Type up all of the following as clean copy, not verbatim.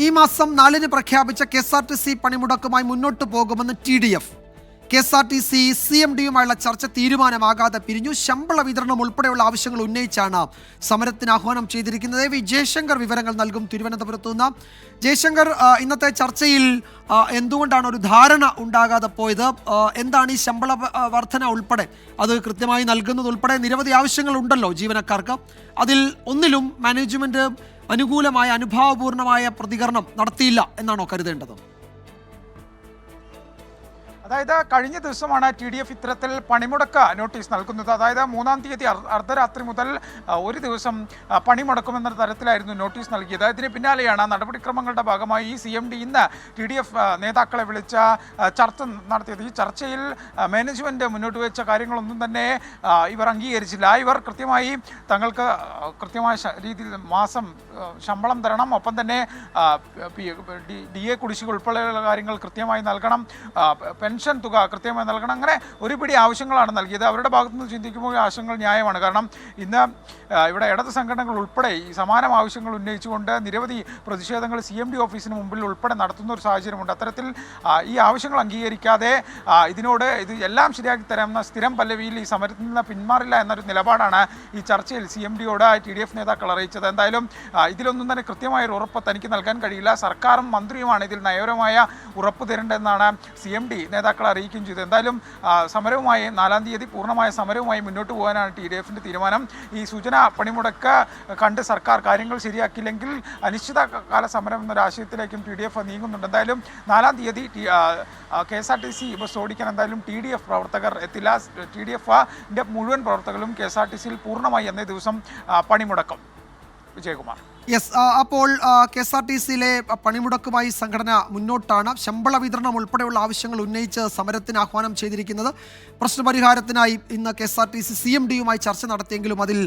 ഈ മാസം 4-ന് പ്രഖ്യാപിച്ച KSRTC പണിമുടക്കുമായി മുന്നോട്ട് പോകുമെന്ന് TDF. KSRTC CMD-യുമായുള്ള ചർച്ച തീരുമാനമാകാതെ പിരിഞ്ഞു. ശമ്പള വിതരണം ഉൾപ്പെടെയുള്ള ആവശ്യങ്ങൾ ഉന്നയിച്ചാണ് സമരത്തിന് ആഹ്വാനം ചെയ്തിരിക്കുന്നത്. ജയശങ്കർ വിവരങ്ങൾ നൽകും തിരുവനന്തപുരത്തു നിന്ന്. ജയശങ്കർ, ഇന്നത്തെ ചർച്ചയിൽ എന്തുകൊണ്ടാണ് ഒരു ധാരണ ഉണ്ടാകാതെ പോയത്? എന്താണ് ഈ ശമ്പള വർധന ഉൾപ്പെടെ അത് കൃത്യമായി നൽകുന്നത് ഉൾപ്പെടെ നിരവധി ആവശ്യങ്ങൾ ഉണ്ടല്ലോ ജീവനക്കാർക്ക്. അതിൽ ഒന്നിലും മാനേജ്മെന്റ് അനുകൂലമായ അനുഭാവപൂർണമായ പ്രതികരണം നടത്തിയില്ല എന്നാണോ കരുതേണ്ടത്? അതായത് കഴിഞ്ഞ ദിവസമാണ് TDF ഇത്തരത്തിൽ പണിമുടക്ക് നോട്ടീസ് നൽകുന്നത്. അതായത് 3-ാം തീയതി അർദ്ധരാത്രി മുതൽ ഒരു ദിവസം പണിമുടക്കുമെന്ന തരത്തിലായിരുന്നു നോട്ടീസ് നൽകിയത്. ഇതിന് പിന്നാലെയാണ് നടപടിക്രമങ്ങളുടെ ഭാഗമായി ഈ CMD ഇന്ന് TDF നേതാക്കളെ വിളിച്ച ചർച്ച നടത്തിയത്. ഈ ചർച്ചയിൽ മാനേജ്മെൻറ്റ് മുന്നോട്ട് വെച്ച കാര്യങ്ങളൊന്നും തന്നെ ഇവർ അംഗീകരിച്ചില്ല. ഇവർ കൃത്യമായി തങ്ങൾക്ക് കൃത്യമായ രീതിയിൽ മാസം ശമ്പളം തരണം, ഒപ്പം തന്നെ DA കുടിശ്ശിക ഉൾപ്പെടെയുള്ള കാര്യങ്ങൾ കൃത്യമായി നൽകണം, പെൻഷൻ തുക കൃത്യമായി നൽകണം, അങ്ങനെ ഒരുപിടി ആവശ്യങ്ങളാണ് നൽകിയത്. അവരുടെ ഭാഗത്തു നിന്ന് ചിന്തിക്കുമ്പോൾ ആവശ്യങ്ങൾ ന്യായമാണ്. കാരണം ഇന്ന് ഇവിടെ ഇടത് സംഘടനകൾ ഉൾപ്പെടെ ഈ സമാനം ആവശ്യങ്ങൾ ഉന്നയിച്ചുകൊണ്ട് നിരവധി പ്രതിഷേധങ്ങൾ CMD ഓഫീസിന് മുമ്പിൽ ഉൾപ്പെടെ നടത്തുന്ന ഒരു സാഹചര്യമുണ്ട്. അത്തരത്തിൽ ഈ ആവശ്യങ്ങൾ അംഗീകരിക്കാതെ ഇത് എല്ലാം ശരിയാക്കി തരാമെന്ന സ്ഥിരം പല്ലവിയിൽ ഈ സമരത്തിൽ നിന്ന് പിന്മാറില്ല എന്നൊരു നിലപാടാണ് ഈ ചർച്ചയിൽ CMD-യോട് TDF നേതാക്കൾ അറിയിച്ചത്. എന്തായാലും ഇതിലൊന്നും തന്നെ കൃത്യമായൊരു ഉറപ്പ് തനിക്ക് നൽകാൻ കഴിയില്ല. സർക്കാരും മന്ത്രിയുമാണ് ഇതിൽ നയപരമായ ഉറപ്പ് തരേണ്ടതെന്നാണ് CMD നേതാക്കളെ അറിയിക്കുകയും ചെയ്തു. എന്തായാലും സമരവുമായി 4-ാം തീയതി പൂർണ്ണമായ സമരവുമായി മുന്നോട്ട് പോകാനാണ് TDF-ന്റെ തീരുമാനം. ഈ സൂചന പണിമുടക്ക് കണ്ട് സർക്കാർ കാര്യങ്ങൾ ശരിയാക്കിയില്ലെങ്കിൽ അനിശ്ചിതകാല സമരം എന്നൊരാശയത്തിലേക്കും TDF നീങ്ങുന്നുണ്ട്. എന്തായാലും 4-ാം തീയതി KSRTC ബസ് ഓടിക്കാൻ എന്തായാലും TDF പ്രവർത്തകർ എത്തില്ല. TDF-ന്റെ മുഴുവൻ പ്രവർത്തകരും KSRTC-യിൽ പൂർണ്ണമായി അന്നേ ദിവസം പണിമുടക്കും. വിജയകുമാർ. യെസ്, അപ്പോൾ KSRTC-യിലെ പണിമുടക്കുമായി സംഘടന മുന്നോട്ടാണ്. ശമ്പള വിതരണം ഉൾപ്പെടെയുള്ള ആവശ്യങ്ങൾ ഉന്നയിച്ച് സമരത്തിന് ആഹ്വാനം ചെയ്തിരിക്കുന്നത്. പ്രശ്നപരിഹാരത്തിനായി ഇന്ന് KSRTC CMD-യുമായി ചർച്ച നടത്തിയെങ്കിലും അതിൽ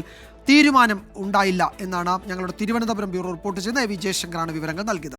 തീരുമാനം ഉണ്ടായില്ല എന്നാണ് ഞങ്ങളുടെ തിരുവനന്തപുരം ബ്യൂറോ റിപ്പോർട്ട് ചെയ്യുന്ന ജയശങ്കറാണ് വിവരങ്ങൾ നൽകിയത്.